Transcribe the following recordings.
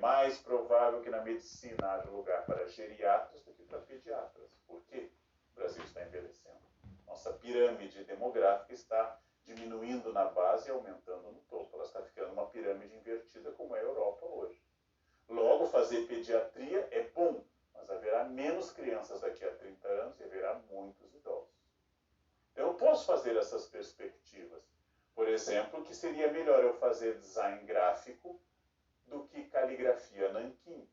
mais provável que na medicina haja lugar para geriatras do que para pediatras. Por quê? O Brasil está envelhecendo. Nossa pirâmide demográfica está diminuindo na base e aumentando no topo. Ela está ficando uma pirâmide invertida como é a Europa hoje. Logo, fazer pediatria é bom, mas haverá menos crianças daqui a 30 anos e haverá muitos idosos. Então, eu posso fazer essas perspectivas. Por exemplo, que seria melhor eu fazer design gráfico do que caligrafia nanquim.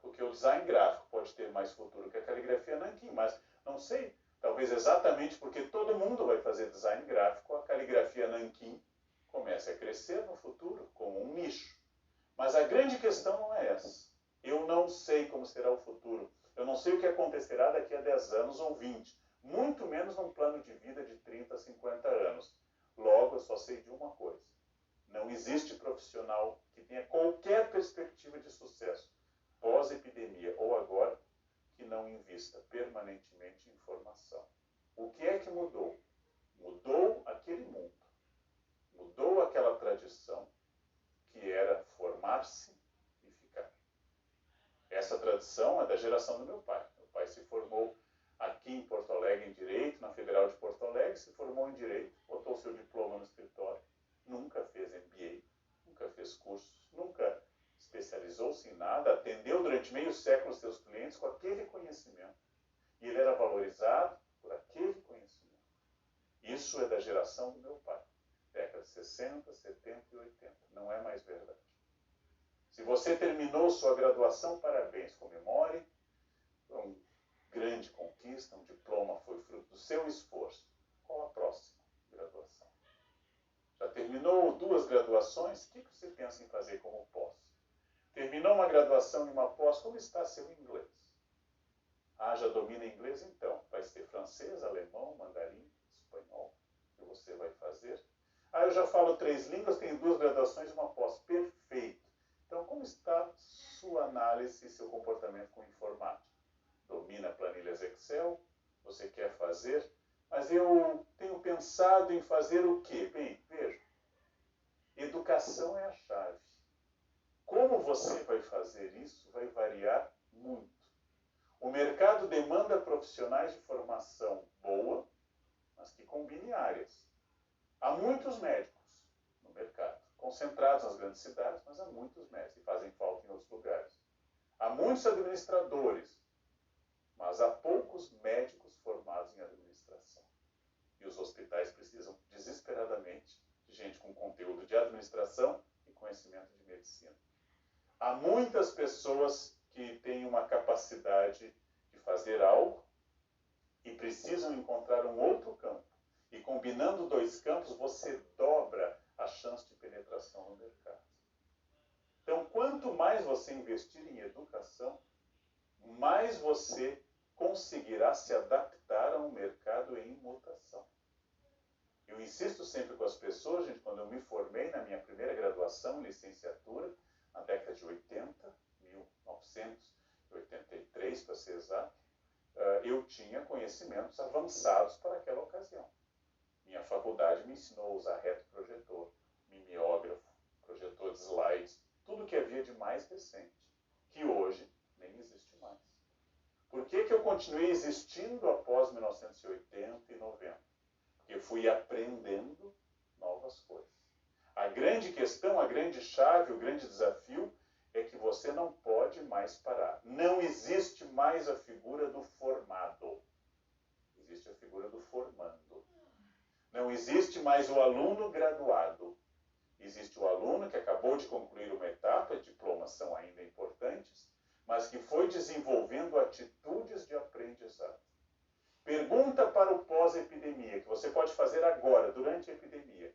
Porque o design gráfico pode ter mais futuro que a caligrafia nanquim, mas não sei. Talvez exatamente porque todo mundo vai fazer design gráfico, a caligrafia nanquim comece a crescer no futuro como um nicho. Mas a grande questão não é essa. Eu não sei como será o futuro. Eu não sei o que acontecerá daqui a 10 anos ou 20. Muito menos num plano de vida de 30, 50 anos. Logo, eu só sei de uma coisa. Não existe profissional que tenha qualquer perspectiva de sucesso, pós-epidemia ou agora, que não invista permanentemente em formação. O que é que mudou? Mudou aquele mundo. Mudou aquela tradição que era formar-se e ficar. Essa tradição é da geração do meu pai. Meu pai se formou aqui em Porto Alegre em Direito, na Federal de Porto Alegre, se formou em Direito, botou seu diploma no escritório, nunca fez MBA, nunca fez cursos, nunca especializou-se em nada, atendeu durante meio século seus clientes com aquele conhecimento. E ele era valorizado por aquele conhecimento. Isso é da geração do meu pai. Décadas de 60, 70 e 80. Não é mais verdade. Se você terminou sua graduação, parabéns, comemore. Foi uma grande conquista, um diploma foi fruto do seu esforço. Qual a próxima graduação? Já terminou 2 graduações? O que você pensa em fazer como pós? Terminou uma graduação e uma pós, como está seu inglês? Ah, já domina inglês? Então, vai ser francês, alemão, mandarim, espanhol, que você vai fazer. Ah, eu já falo 3 línguas, tenho 2 graduações e uma pós. Perfeito. Então, como está sua análise e seu comportamento com informática? Domina planilhas Excel? Você quer fazer? Mas eu tenho pensado em fazer o quê? Bem, veja. Educação é a chave. Como você vai fazer isso vai variar muito. O mercado demanda profissionais de formação boa, mas que combinem áreas. Há muitos médicos no mercado, concentrados nas grandes cidades, mas há muitos médicos e fazem falta em outros lugares. Há muitos administradores, mas há poucos médicos formados em administração. E os hospitais precisam desesperadamente de gente com conteúdo de administração e conhecimento de medicina. Há muitas pessoas que têm uma capacidade de fazer algo e precisam encontrar um outro campo. E combinando 2 campos, você dobra a chance de penetração no mercado. Então, quanto mais você investir em educação, mais você conseguirá se adaptar a um mercado em mutação. Eu insisto sempre com as pessoas, gente, quando eu me formei na minha primeira graduação, licenciatura, na década de 80, 1983 para ser exato, eu tinha conhecimentos avançados para aquela ocasião. Minha faculdade me ensinou a usar retroprojetor, mimeógrafo, projetor de slides, tudo que havia de mais recente, que hoje nem existe mais. Por que eu continuei existindo após 1980 e 90? Porque fui aprendendo novas coisas. A grande questão, a grande chave, o grande desafio é que você não pode mais parar. Não existe mais a figura do formado. Existe a figura do formando. Não existe mais o aluno graduado. Existe o aluno que acabou de concluir uma etapa, diplomas são ainda importantes, mas que foi desenvolvendo atitudes de aprendizado. Pergunta para o pós-epidemia, que você pode fazer agora, durante a epidemia.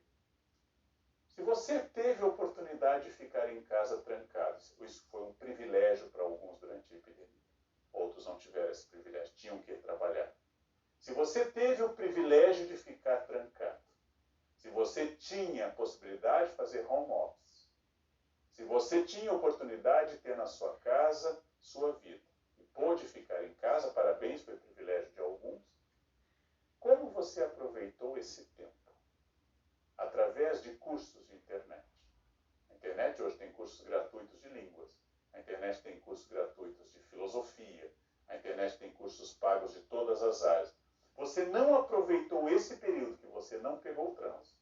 Se você teve a oportunidade de ficar em casa trancado, isso foi um privilégio para alguns durante a epidemia. Outros não tiveram esse privilégio, tinham que ir trabalhar. Se você teve o privilégio de ficar trancado, se você tinha a possibilidade de fazer home office, se você tinha a oportunidade de ter na sua casa sua vida e pôde ficar em casa, parabéns, foi o privilégio de alguns, como você aproveitou esse tempo? Através de cursos de internet. A internet hoje tem cursos gratuitos de línguas. internet tem cursos gratuitos de filosofia, a internet tem cursos pagos de todas as áreas. Você não aproveitou esse período que você não pegou o trânsito,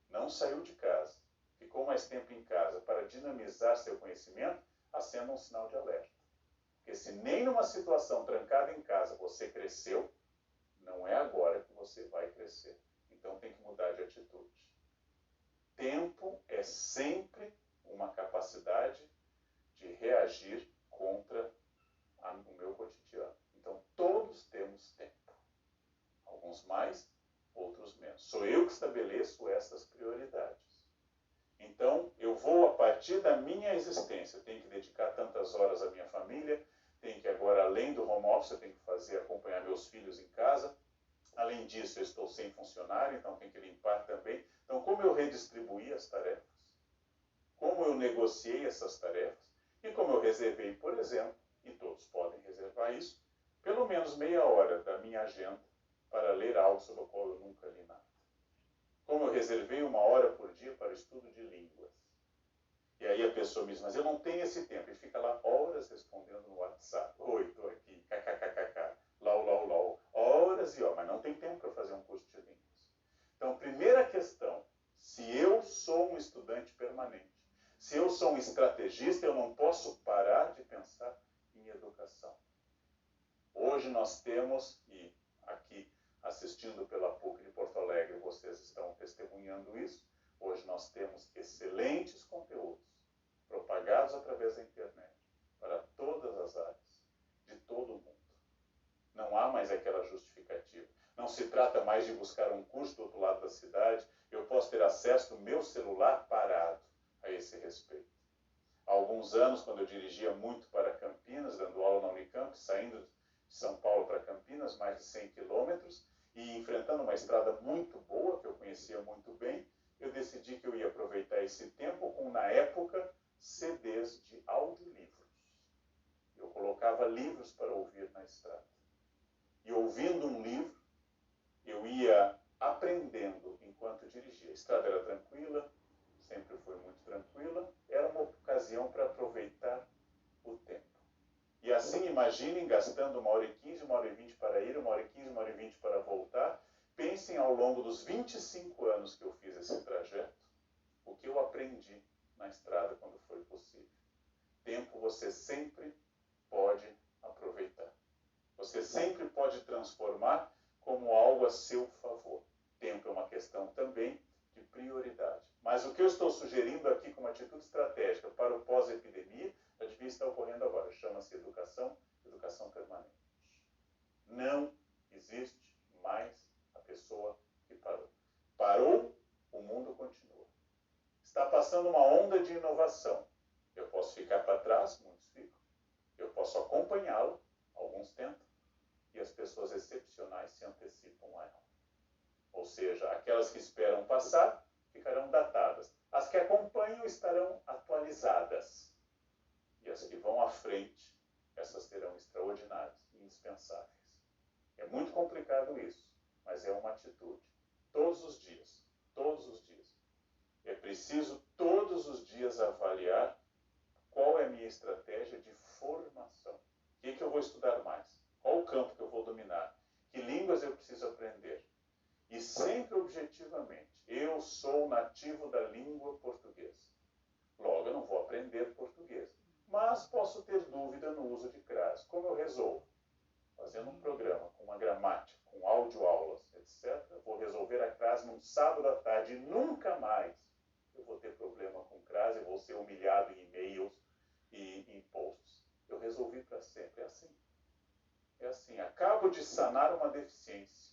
não saiu de casa, ficou mais tempo em casa para dinamizar seu conhecimento, acenda um sinal de alerta. Porque se nem numa situação trancada em casa você cresceu, não é agora que você vai crescer. Então tem que mudar de atitude. Tempo é sempre uma capacidade de reagir contra o meu cotidiano. Então todos temos tempo. Alguns mais, outros menos. Sou eu que estabeleço essas prioridades. Então, eu vou, a partir da minha existência, eu tenho que dedicar tantas horas à minha família, tenho que agora, além do home office, eu tenho que fazer, acompanhar meus filhos em casa. Além disso, eu estou sem funcionário, então tenho que limpar também. Então, como eu redistribuí as tarefas? Como eu negociei essas tarefas? E como eu reservei, por exemplo, e todos podem reservar isso, pelo menos meia hora da minha agenda para ler algo sobre o qual eu nunca li nada. Como eu reservei uma hora por dia para o estudo de línguas. E aí a pessoa me diz, mas eu não tenho esse tempo. E fica lá horas respondendo no WhatsApp. Oi, estou aqui, kkkk, lau, horas e horas, mas não tem tempo para fazer um curso de línguas. Então, primeira questão, se eu sou um estudante permanente, se eu sou um estrategista, eu não posso parar de pensar em educação. Hoje nós temos, e aqui assistindo pela PUC de Porto Alegre, vocês estão testemunhando isso, hoje nós temos excelentes conteúdos propagados através da internet para todas as áreas, de todo o mundo. Não há mais aquela justificativa. Não se trata mais de buscar um curso do outro lado da cidade. Eu posso ter acesso no meu celular parado a esse respeito. Há alguns anos, quando eu dirigia muito para Campinas, dando aula na Unicamp, saindo de São Paulo para Campinas, mais de 100 quilômetros, e enfrentando uma estrada muito boa, que eu conhecia muito bem, eu decidi que eu ia aproveitar esse tempo com, na época, CDs de audiolivros. Eu colocava livros para ouvir na estrada. E ouvindo um livro, eu ia aprendendo enquanto dirigia. A estrada era tranquila, sempre foi muito tranquila, era uma ocasião para aproveitar o tempo. E assim, imaginem, gastando 1h15, 1h20 para ir, 1h15, 1h20 para voltar. Pensem ao longo dos 25 anos que eu fiz esse trajeto, o que eu aprendi na estrada quando foi possível. Tempo você sempre pode aproveitar. Você sempre pode transformar como algo a seu favor. Tempo é uma questão também de prioridade. Mas o que eu estou sugerindo aqui como atitude estratégica para o pós-epidemia, já devia estar ocorrendo agora, chama-se educação permanente. Não existe mais a pessoa que parou. Parou, o mundo continua. Está passando uma onda de inovação. Eu posso ficar para trás, muitos ficam. Eu posso acompanhá-lo, alguns tentam, e as pessoas excepcionais se antecipam a ela. Ou seja, aquelas que esperam passar ficarão datadas. As que acompanham estarão atualizadas. E as que vão à frente, essas serão extraordinárias, indispensáveis. É muito complicado isso, mas é uma atitude. Todos os dias, todos os dias. É preciso todos os dias avaliar qual é a minha estratégia de formação. O que eu vou estudar mais? Qual o campo que eu vou dominar? Que línguas eu preciso aprender? E sempre objetivamente, eu sou nativo da língua portuguesa. Logo, eu não vou aprender português. Mas posso ter dúvida no uso de crase. Como eu resolvo? Fazendo um programa com uma gramática, com audioaulas, etc. Eu vou resolver a crase num sábado à tarde e nunca mais eu vou ter problema com crase, eu vou ser humilhado em e-mails e em posts. Eu resolvi para sempre. É assim. É assim. Acabo de sanar uma deficiência.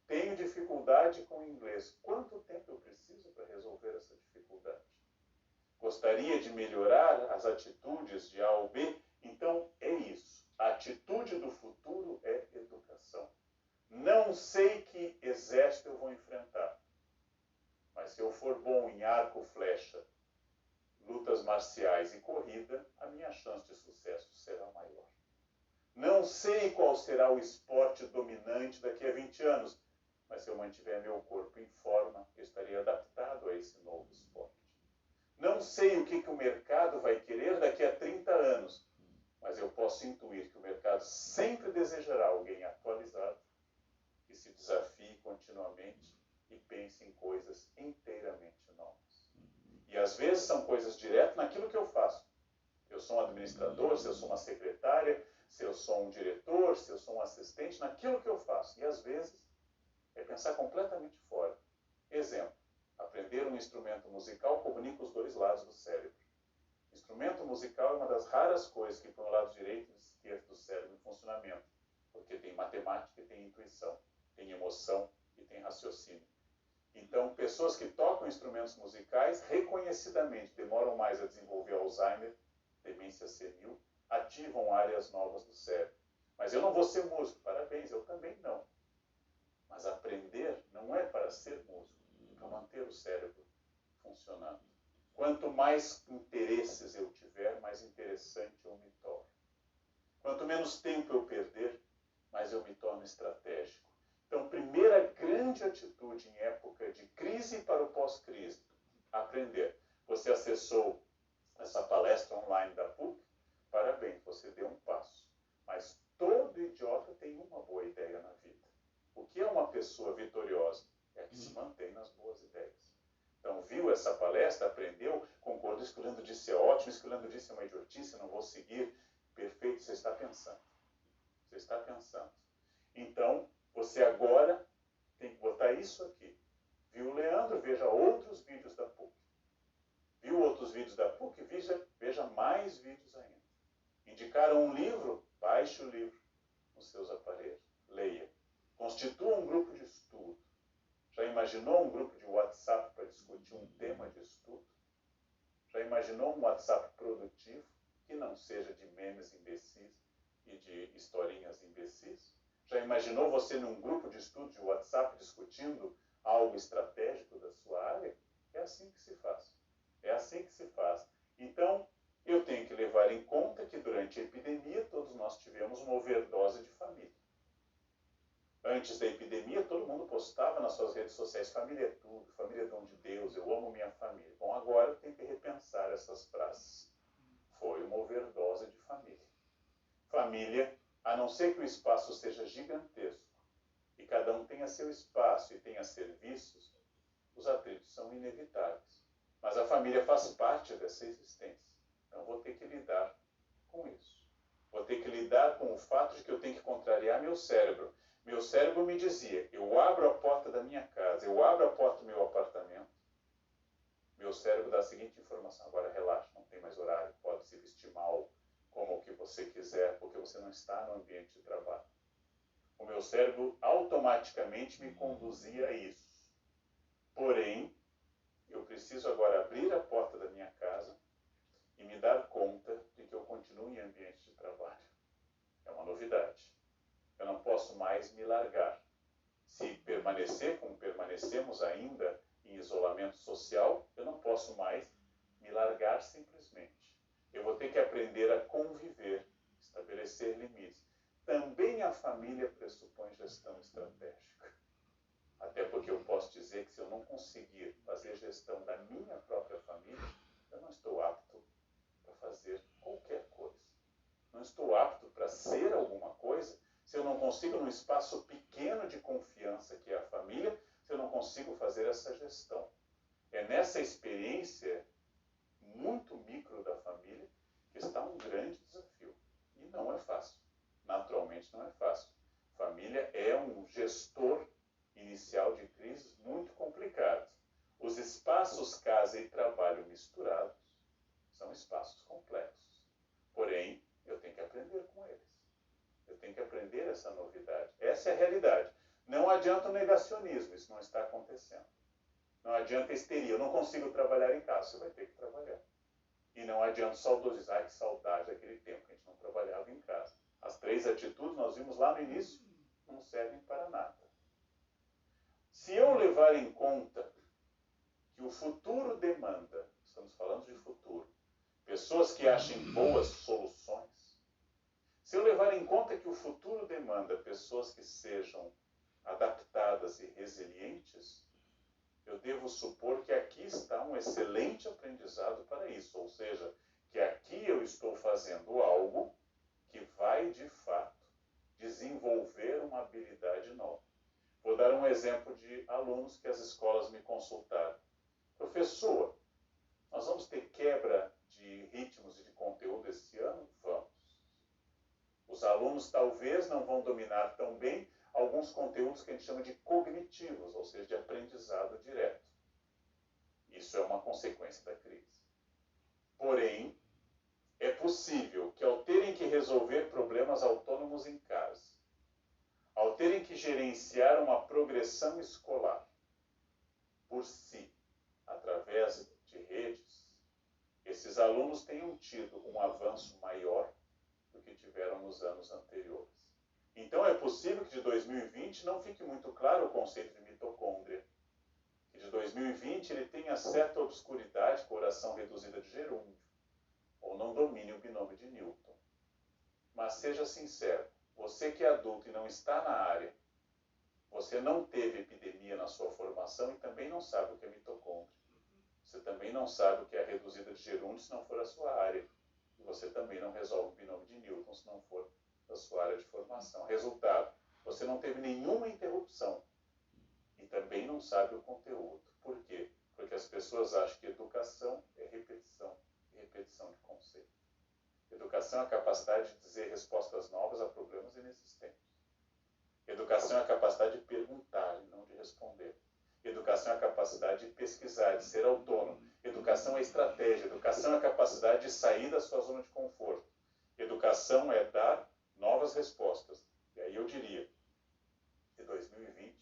Tenho dificuldade com o inglês. Quanto tempo eu preciso para resolver essa dificuldade? Gostaria de melhorar as atitudes de A ou B? Então, é isso. A atitude do futuro é educação. Não sei que exército eu vou enfrentar. Mas se eu for bom em arco, flecha, lutas marciais e corrida, a minha chance de sucesso será maior. Não sei qual será o esporte dominante daqui a 20 anos, mas se eu mantiver meu corpo em forma, eu estarei adaptado a esse novo esporte. Não sei o que o mercado vai querer daqui a 30 anos, mas eu posso intuir que o mercado sempre desejará alguém atualizado, que se desafie continuamente e pense em coisas inteiramente novas. E às vezes são coisas diretas naquilo que eu faço. Eu sou um administrador, se eu sou uma secretária, se eu sou um diretor, se eu sou um assistente, naquilo que eu faço. E às vezes é pensar completamente fora. Exemplo, aprender um instrumento musical comunica os dois lados do cérebro. Instrumento musical é uma das raras coisas que põe o lado direito e esquerdo do cérebro em funcionamento, porque tem matemática, tem intuição, tem emoção e tem raciocínio. Então, pessoas que tocam instrumentos musicais reconhecidamente demoram mais a desenvolver Alzheimer, demência senil, ativam áreas novas do cérebro. Mas eu não vou ser músico, parabéns, eu também não. Mas aprender não é para ser músico, é para manter o cérebro funcionando. Quanto mais interesses eu tiver, mais interessante eu me torno. Quanto menos tempo eu perder, mais eu me torno estratégico. Então, primeira grande atitude em época de crise para o pós-crise, aprender. Você acessou essa palestra online da PUC, parabéns, você deu um passo. Mas todo idiota tem uma boa ideia na vida. O que é uma pessoa vitoriosa? É a que se mantém nas boas ideias. Então, viu essa palestra, aprendeu, concordou, isso que o Leandro disse é ótimo, isso que o Leandro disse é uma idiotice, não vou seguir. Perfeito, você está pensando. Você está pensando. Então, você agora tem que botar isso aqui. Viu o Leandro? Veja outros vídeos da PUC. Viu outros vídeos da PUC? Veja mais vídeos ainda. Indicaram um livro? Baixe o livro nos seus aparelhos. Leia. Constitua um grupo de estudo. Já imaginou um grupo de WhatsApp para discutir um tema de estudo? Já imaginou um WhatsApp produtivo que não seja de memes imbecis e de historinhas imbecis? Já imaginou você num grupo de estudo de WhatsApp discutindo algo estratégico da sua área? É assim que se faz. É assim que se faz. Então, eu tenho que levar em conta que durante a epidemia todos nós tivemos uma overdose de família. Antes da epidemia, todo mundo postava nas suas redes sociais: família é tudo, família é dom de Deus, eu amo minha família. Bom, agora tem que repensar essas frases. Foi uma overdose de família. Família, a não ser que o espaço seja gigantesco e cada um tenha seu espaço e tenha serviços, os atritos são inevitáveis. Mas a família faz parte dessa existência. Então vou ter que lidar com isso. Vou ter que lidar com o fato de que eu tenho que contrariar meu cérebro. Meu cérebro me dizia: eu abro a porta da minha casa, eu abro a porta do meu apartamento. Meu cérebro dá a seguinte informação: agora relaxa, não tem mais horário, pode se vestir mal, como o que você quiser, porque você não está no ambiente de trabalho. O meu cérebro automaticamente me conduzia a isso. Porém, eu preciso agora abrir a porta da minha casa e me dar conta de que eu continuo em ambiente de trabalho. É uma novidade. Eu não posso mais me largar. Se permanecer como permanecemos ainda em isolamento social, eu não posso mais me largar simplesmente. Eu vou ter que aprender a conviver, estabelecer limites. Também a família pressupõe gestão estratégica. Até porque eu posso dizer que se eu não conseguir fazer gestão da minha própria família, eu não estou apto para fazer qualquer coisa. Não estou apto para ser alguma coisa se eu não consigo, num espaço pequeno de confiança que é a família, se eu não consigo fazer essa gestão. É nessa experiência muito micro da família que está um grande desafio. E não é fácil. Naturalmente não é fácil. Família é um gestor inicial de crises muito complicado. Os espaços casa e trabalho misturados são espaços complexos. Porém, eu tenho que aprender com eles. Eu tenho que aprender essa novidade. Essa é a realidade. Não adianta o negacionismo, isso não está acontecendo. Não adianta histeria, eu não consigo trabalhar em casa, você vai ter que trabalhar. E não adianta saudosizar, que saudade daquele tempo que a gente não trabalhava em casa. As 3 atitudes, nós vimos lá no início, não servem para nada. Se eu levar em conta que o futuro demanda, estamos falando de futuro, pessoas que achem boas soluções, se eu levar em conta que o futuro demanda pessoas que sejam adaptadas e resilientes, eu devo supor que aqui está um excelente aprendizado para isso, ou seja, que aqui eu estou fazendo algo que vai, de fato, desenvolver uma habilidade nova. Vou dar um exemplo de alunos que as escolas me consultaram. Professor, nós vamos ter quebra de ritmos e de conteúdo esse ano? Vamos. Os alunos talvez não vão dominar tão bem alguns conteúdos que a gente chama de cognitivos, ou seja, de aprendizado direto. Isso é uma consequência da crise. Porém, é possível que ao terem que resolver problemas autônomos em casa, ao terem que gerenciar uma progressão escolar por si, através de redes, esses alunos tenham tido um avanço maior do que tiveram nos anos anteriores. Então é possível que de 2020 não fique muito claro o conceito de mitocôndria, que de 2020 ele tenha certa obscuridade com a oração reduzida de Gerúndio, ou não domine o binômio de Newton. Mas seja sincero, você que é adulto e não está na área, você não teve epidemia na sua formação e também não sabe o que é mitocôndria. Você também não sabe o que é a reduzida de Gerúndio se não for a sua área. E você também não resolve o binômio de Newton se não for da sua área de formação. Resultado, você não teve nenhuma interrupção e também não sabe o conteúdo. Por quê? Porque as pessoas acham que educação é repetição, e repetição de conceito. Educação é a capacidade de dizer respostas novas a problemas inexistentes. Educação é a capacidade de perguntar e não de responder. Educação é a capacidade de pesquisar, de ser autônomo. Educação é estratégia. Educação é a capacidade de sair da sua zona de conforto. Educação é dar novas respostas. E aí eu diria que 2020,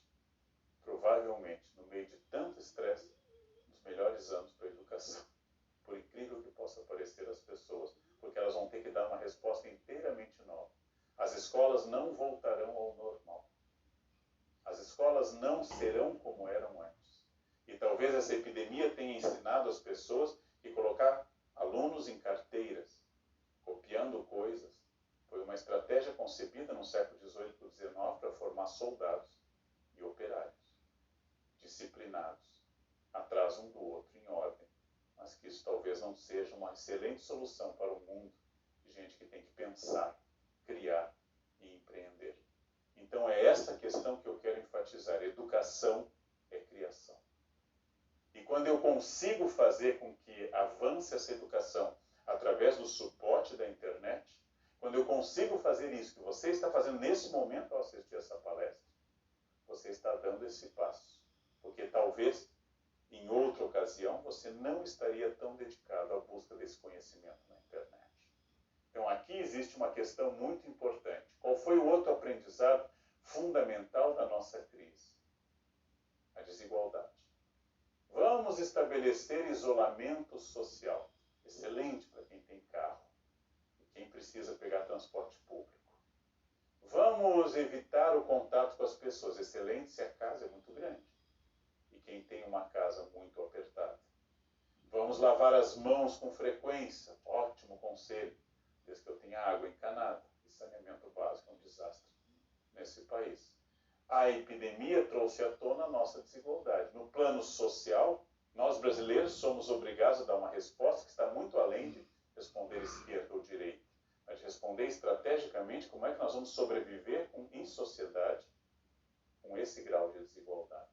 provavelmente, no meio de tanto estresse, um dos melhores anos para a educação. Por incrível que possa parecer às pessoas, porque elas vão ter que dar uma resposta inteiramente nova. As escolas não voltarão ao normal. As escolas não serão como eram antes. E talvez essa epidemia tenha ensinado as pessoas que colocar alunos em carteiras, copiando coisas, foi uma estratégia concebida no século XVIII e XIX para formar soldados e operários, disciplinados, atrás um do outro, em ordem. Mas que isso talvez não seja uma excelente solução para o mundo de gente que tem que pensar, criar e empreender. Então é essa questão que eu quero enfatizar. Educação é criação. E quando eu consigo fazer com que avance essa educação através do suporte da internet, quando eu consigo fazer isso que você está fazendo nesse momento ao assistir essa palestra, você está dando esse passo. Porque talvez em outra ocasião você não estaria tão dedicado à busca desse conhecimento na internet. Então aqui existe uma questão muito importante. Qual foi o outro aprendizado fundamental da nossa crise? A desigualdade. Vamos estabelecer isolamento social. Excelente para quem tem carro e quem precisa pegar transporte público. Vamos evitar o contato com as pessoas. Excelente se a casa é muito grande e quem tem uma casa muito apertada. Vamos lavar as mãos com frequência. Ótimo conselho, desde que eu tenha água encanada. E saneamento básico é um desastre nesse país. A epidemia trouxe à tona a nossa desigualdade. No plano social, nós brasileiros somos obrigados a dar uma resposta que está muito além de responder esquerda ou direita, mas de responder estrategicamente como é que nós vamos sobreviver em sociedade com esse grau de desigualdade.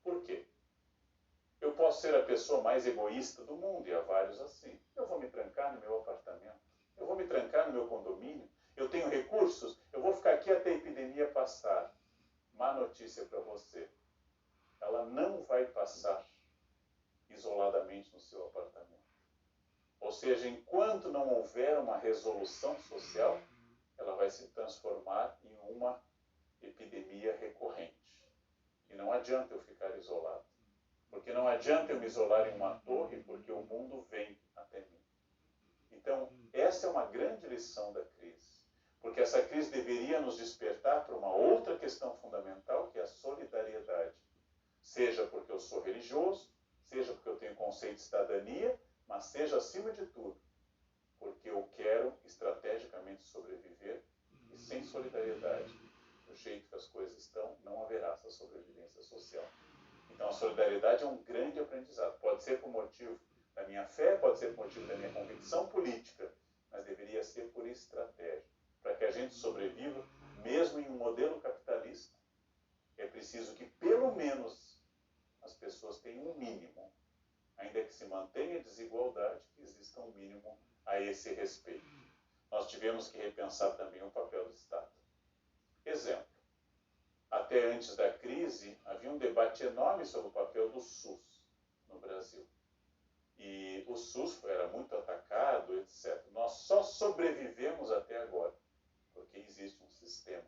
Por quê? Eu posso ser a pessoa mais egoísta do mundo, e há vários assim. Eu vou me trancar no meu apartamento, eu vou me trancar no meu condomínio, eu tenho recursos, eu vou ficar aqui até a epidemia passar. Má notícia para você, ela não vai passar isoladamente no seu apartamento. Ou seja, enquanto não houver uma resolução social, ela vai se transformar em uma epidemia recorrente. E não adianta eu ficar isolado. Porque não adianta eu me isolar em uma torre, porque o mundo vem até mim. Então, essa é uma grande lição da crise. Porque essa crise deveria nos despertar para uma outra questão fundamental, que é a solidariedade. Seja porque eu sou religioso, seja porque eu tenho conceito de cidadania, mas seja, acima de tudo, porque eu quero estrategicamente sobreviver e sem solidariedade, do jeito que as coisas estão, não haverá essa sobrevivência social. Então, a solidariedade é um grande aprendizado. Pode ser por motivo da minha fé, pode ser por motivo da minha convicção política, mas deveria ser por estratégia. Para que a gente sobreviva, mesmo em um modelo capitalista, é preciso que, pelo menos, as pessoas tenham um mínimo, ainda que se mantenha a desigualdade, que exista um mínimo a esse respeito. Nós tivemos que repensar também o papel do Estado. Exemplo. Até antes da crise, havia um debate enorme sobre o papel do SUS no Brasil. E o SUS era muito atacado, etc. Nós só sobrevivemos até agora, porque existe um sistema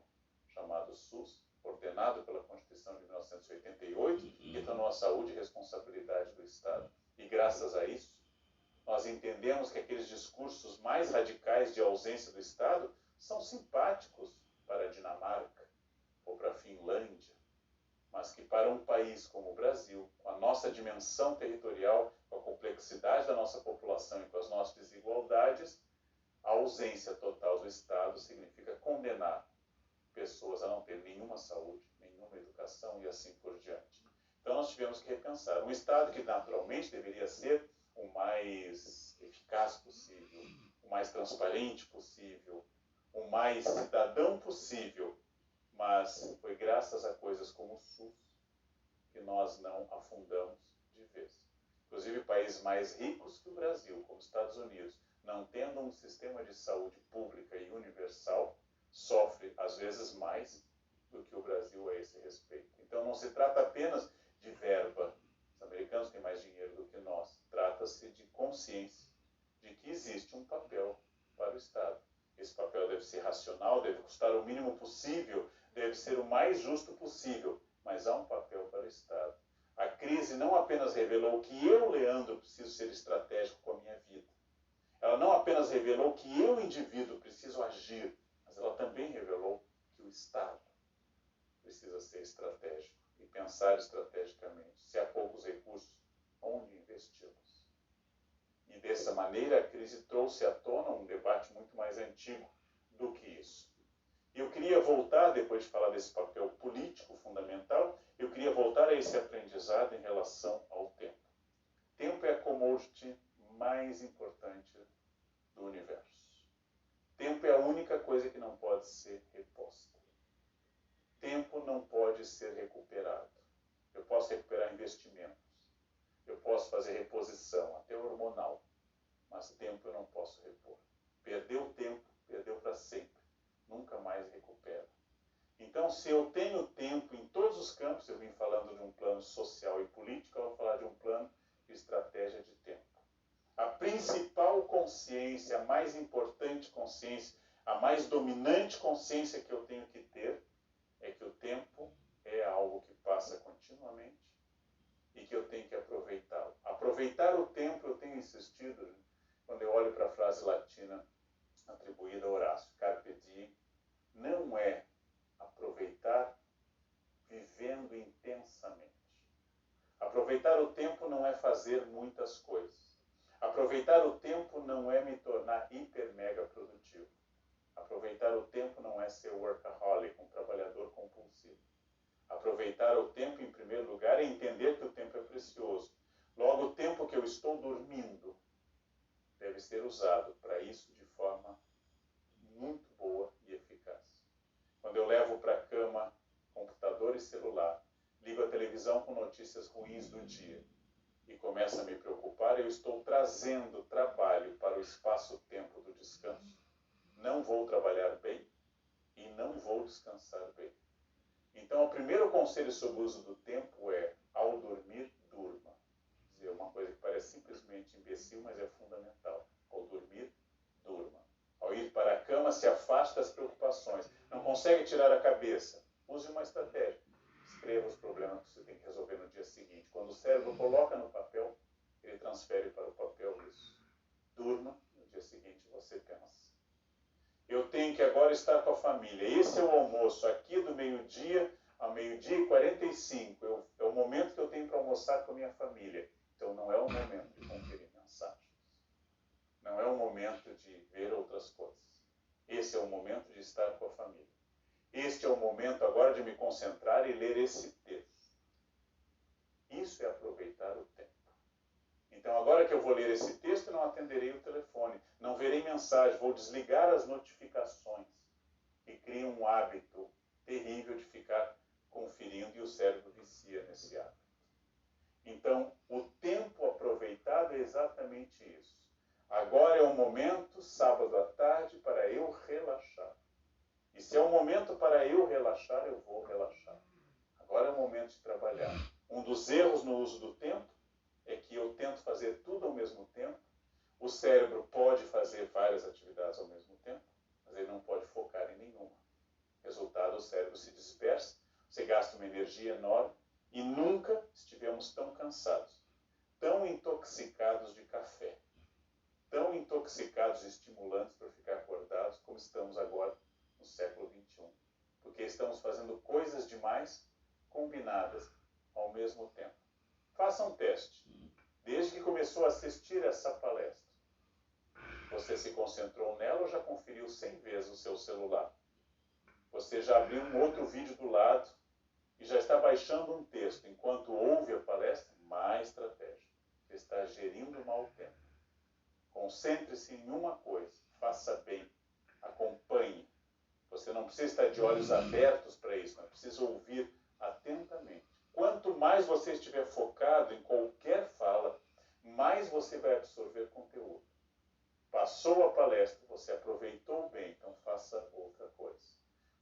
chamado SUS, ordenado pela Constituição de 1988, que tornou a saúde responsabilidade do Estado. E graças a isso, nós entendemos que aqueles discursos mais radicais de ausência do Estado são simpáticos para a Dinamarca ou para a Finlândia, mas que para um país como o Brasil, com a nossa dimensão territorial, com a complexidade da nossa população e com as nossas desigualdades, a ausência total do Estado significa condenar pessoas a não ter nenhuma saúde, nenhuma educação e assim por diante. Então nós tivemos que repensar. Um Estado que naturalmente deveria ser o mais eficaz possível, o mais transparente possível, o mais cidadão possível, mas foi graças a coisas como o SUS que nós não afundamos de vez. Inclusive países mais ricos que o Brasil, como os Estados Unidos, não tendo um sistema de saúde pública e universal, sofre às vezes mais do que o Brasil a esse respeito. Então não se trata apenas de verba. Os americanos têm mais dinheiro do que nós. Trata-se de consciência de que existe um papel para o Estado. Esse papel deve ser racional, deve custar o mínimo possível, deve ser o mais justo possível, mas há um papel para o Estado. A crise não apenas revelou que eu, Leandro, preciso ser estratégico com a minha vida. Ela não apenas revelou que eu, indivíduo, preciso agir, mas ela também revelou que o Estado precisa ser estratégico e pensar estrategicamente. Se há poucos recursos, onde investimos? E dessa maneira a crise trouxe à tona um debate muito mais antigo do que isso. E eu queria voltar, depois de falar desse papel político fundamental, eu queria voltar a esse aprendizado em relação ao tempo. Tempo é a commodity mais importante do universo. Tempo é a única coisa que não pode ser reposta. Tempo não pode ser recuperado. Eu posso recuperar investimentos. Eu posso fazer reposição, até hormonal. Mas tempo eu não posso repor. Perdeu tempo, perdeu para sempre. Nunca mais recupera. Então, se eu tenho tempo em todos os campos, eu vim falando de um plano social e político, eu vou falar de um plano de estratégia de tempo. A principal consciência, a mais importante consciência, a mais dominante consciência que eu tenho que ter é que o tempo é algo que passa continuamente e que eu tenho que aproveitá-lo. Aproveitar o tempo, eu tenho insistido, quando eu olho para a frase latina atribuída a Horácio, carpe diem, não é aproveitar vivendo intensamente. Aproveitar o tempo não é fazer muitas coisas. Aproveitar o tempo não é me tornar hiper mega produtivo. Aproveitar o tempo não é ser workaholic, um trabalhador compulsivo. Aproveitar o tempo, em primeiro lugar, é entender que o tempo é precioso. Logo, o tempo que eu estou dormindo deve ser usado para isso de forma muito boa e eficaz. Quando eu levo para a cama computador e celular, ligo a televisão com notícias ruins do dia e começo a me preocupar, eu estou trazendo trabalho para o espaço-tempo do descanso. Não vou trabalhar bem e não vou descansar bem. Então, o primeiro conselho sobre o uso do tempo é, ao dormir, durma. Quer dizer, uma coisa que parece simplesmente imbecil, mas é fundamental. Ao dormir, durma. Ao ir para a cama, se afaste das preocupações. Não consegue tirar a cabeça. Use uma estratégia. Escreva os problemas que você tem que resolver no dia seguinte. Quando o cérebro coloca no papel, ele transfere para o papel isso. Durma, no dia seguinte você pensa. Eu tenho que agora estar com a família. Esse é o almoço aqui do meio-dia a meio-dia e 45. É o momento que eu tenho para almoçar com a minha família. Então não é o momento de conferir mensagens. Não é o momento de ver outras coisas. Esse é o momento de estar com a família. Este é o momento agora de me concentrar e ler esse texto. Isso é aproveitar o tempo. Então, agora que eu vou ler esse texto, não atenderei o telefone, não verei mensagem, vou desligar as notificações, que criam um hábito terrível de ficar conferindo, e o cérebro vicia nesse hábito. Então, o tempo aproveitado é exatamente isso. Agora é o momento, sábado à tarde, para eu relaxar. E se é um momento para eu relaxar, eu vou relaxar. Agora é o momento de trabalhar. Um dos erros no uso do tempo é que eu tento fazer tudo ao mesmo tempo. O cérebro pode fazer várias atividades ao mesmo tempo, mas ele não pode focar em nenhuma. Resultado, o cérebro se dispersa, você gasta uma energia enorme e nunca estivemos tão cansados, tão intoxicados de café, tão intoxicados de estimulantes para ficar acordados como estamos agora no século XXI. Porque estamos fazendo coisas demais combinadas ao mesmo tempo. Faça um teste. Desde que começou a assistir essa palestra, você se concentrou nela ou já conferiu 100 vezes o seu celular? Você já abriu um outro vídeo do lado e já está baixando um texto enquanto ouve a palestra? Má estratégia. Você está gerindo mal o tempo. Concentre-se em uma coisa. Faça bem. Acompanhe. Você não precisa estar de olhos abertos para isso, mas precisa ouvir atentamente. Quanto mais você estiver focado em qualquer fala, mais você vai absorver conteúdo. Passou a palestra, você aproveitou bem, então faça outra coisa.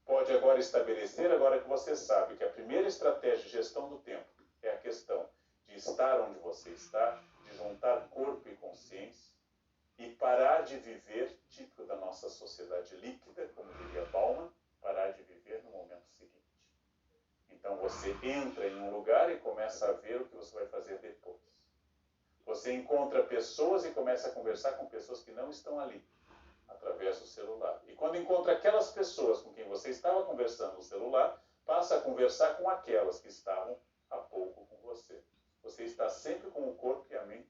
Pode agora estabelecer, agora que você sabe que a primeira estratégia de gestão do tempo é a questão de estar onde você está, de juntar corpo e consciência e parar de viver, típico da nossa sociedade líquida, como diria Bauman, parar de viver no momento seguinte. Então você entra em um lugar e começa a ver o que você vai fazer depois. Você encontra pessoas e começa a conversar com pessoas que não estão ali, através do celular. E quando encontra aquelas pessoas com quem você estava conversando no celular, passa a conversar com aquelas que estavam há pouco com você. Você está sempre com o corpo e a mente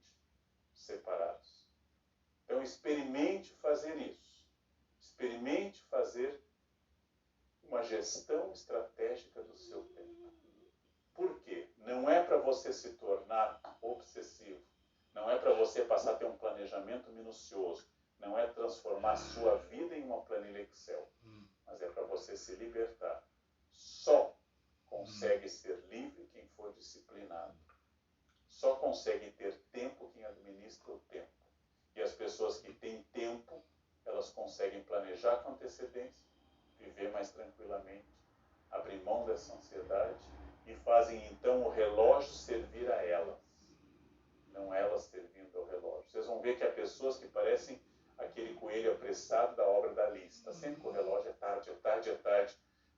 separados. Então experimente fazer isso. Experimente fazer uma gestão estratégica do seu tempo. Por quê? Não é para você se tornar obsessivo. Não é para você passar a ter um planejamento minucioso. Não é transformar sua vida em uma planilha Excel. Mas é para você se libertar. Só consegue ser livre quem for disciplinado. Só consegue ter tempo quem administra o tempo. E as pessoas que têm tempo, elas conseguem planejar com antecedência, viver mais tranquilamente, abrir mão dessa ansiedade e fazem então o relógio servir a elas, não elas servindo ao relógio. Vocês vão ver que há pessoas que parecem aquele coelho apressado da obra da Alice. Está sempre com o relógio, é tarde, é tarde, é tarde.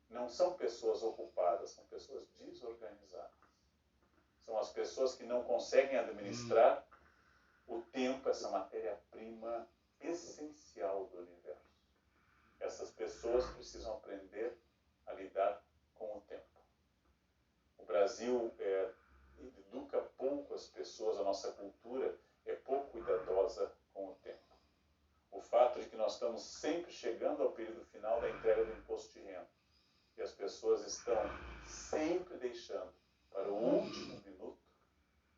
Não são pessoas ocupadas, são pessoas desorganizadas. São as pessoas que não conseguem administrar o tempo, essa matéria-prima essencial do universo. Essas pessoas precisam aprender a lidar com o tempo. O Brasil educa pouco as pessoas, a nossa cultura é pouco cuidadosa com o tempo. O fato de que nós estamos sempre chegando ao período final da entrega do imposto de renda e as pessoas estão sempre deixando para o último minuto,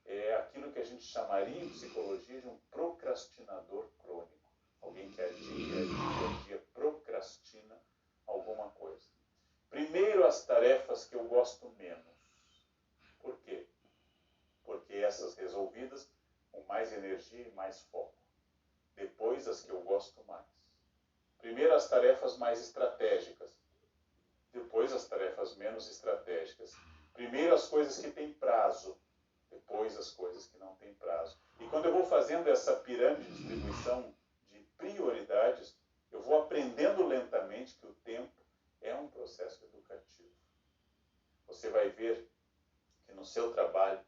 é aquilo que a gente chamaria em psicologia de um procrastinador crônico. Alguém que dia procrastina alguma coisa. Primeiro, as tarefas que eu gosto menos. Por quê? Porque essas resolvidas com mais energia e mais foco. Depois, as que eu gosto mais. Primeiro, as tarefas mais estratégicas. Depois, as tarefas menos estratégicas. Primeiro, as coisas que têm prazo. Depois, as coisas que não têm prazo. E quando eu vou fazendo essa pirâmide de distribuição de prioridades, eu vou aprendendo lentamente que o tempo é um processo educativo. Você vai ver que no seu trabalho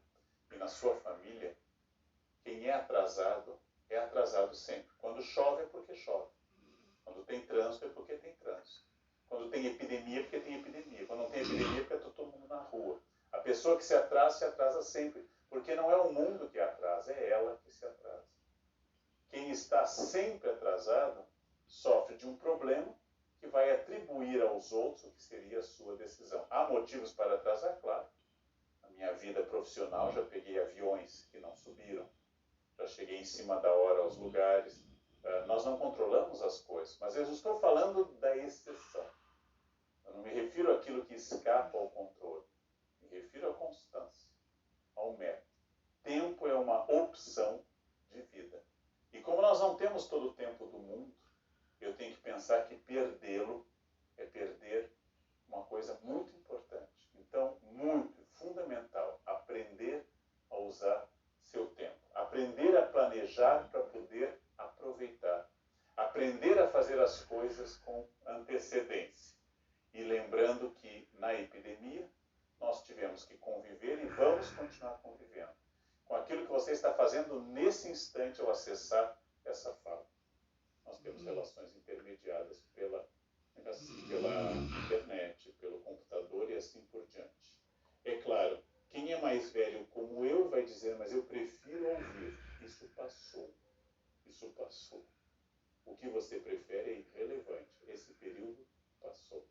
e na sua família, quem é atrasado sempre. Quando chove é porque chove. Quando tem trânsito é porque tem trânsito. Quando tem epidemia é porque tem epidemia. Quando não tem epidemia é porque está todo mundo na rua. A pessoa que se atrasa sempre. Porque não é o mundo que atrasa, é ela que se atrasa. Quem está sempre atrasado sofre de um problema que vai atribuir aos outros o que seria a sua decisão. Há motivos para atrasar? Claro. Na minha vida profissional, já peguei aviões que não subiram, já cheguei em cima da hora aos lugares. Nós não controlamos as coisas, mas eu estou falando da exceção. Eu não me refiro àquilo que escapa ao controle, me refiro à constância, ao método. Tempo é uma opção de vida. E como nós não temos todo o tempo do mundo, eu tenho que pensar que perdê-lo é perder uma coisa muito importante. Então, muito fundamental, aprender a usar seu tempo. Aprender a planejar para poder aproveitar. Aprender a fazer as coisas com antecedência. E lembrando que na epidemia nós tivemos que conviver e vamos continuar convivendo com aquilo que você está fazendo nesse instante ao acessar essa fala. Nós temos relações intermediadas pela internet, pelo computador e assim por diante. É claro, quem é mais velho como eu vai dizer, mas eu prefiro ouvir. Isso passou. Isso passou. O que você prefere é irrelevante. Esse período passou.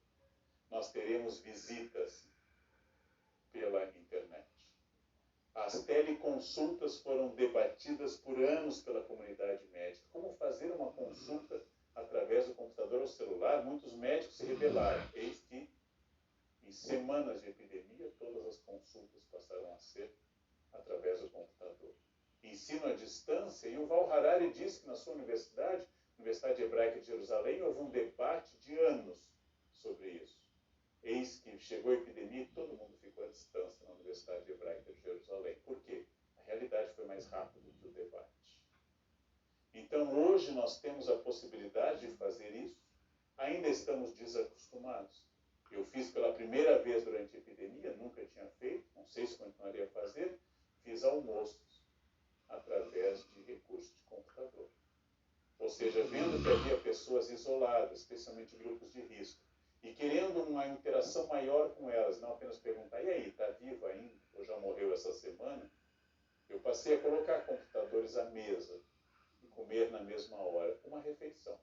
Nós teremos visitas pela internet. As teleconsultas foram debatidas por anos pela comunidade médica. Como fazer uma consulta através do computador ou celular? Muitos médicos se rebelaram. Eis que, em semanas de epidemia, todas as consultas passaram a ser através do computador. Ensino à distância, e o Val Harari disse que na sua universidade, Universidade Hebraica de Jerusalém, houve um debate de anos sobre isso. Eis que chegou a epidemia e todo mundo ficou à distância na Universidade Hebraica de Jerusalém. Por quê? A realidade foi mais rápida que o debate. Então, hoje nós temos a possibilidade de fazer isso. Ainda estamos desacostumados. Eu fiz pela primeira vez durante a epidemia, nunca tinha feito, não sei se continuaria a fazer, fiz almoços através de recursos de computador. Ou seja, vendo que havia pessoas isoladas, especialmente grupos de risco, e querendo uma interação maior com elas, não apenas perguntar, e aí, está vivo ainda? Ou já morreu essa semana? Eu passei a colocar computadores à mesa e comer na mesma hora, uma refeição.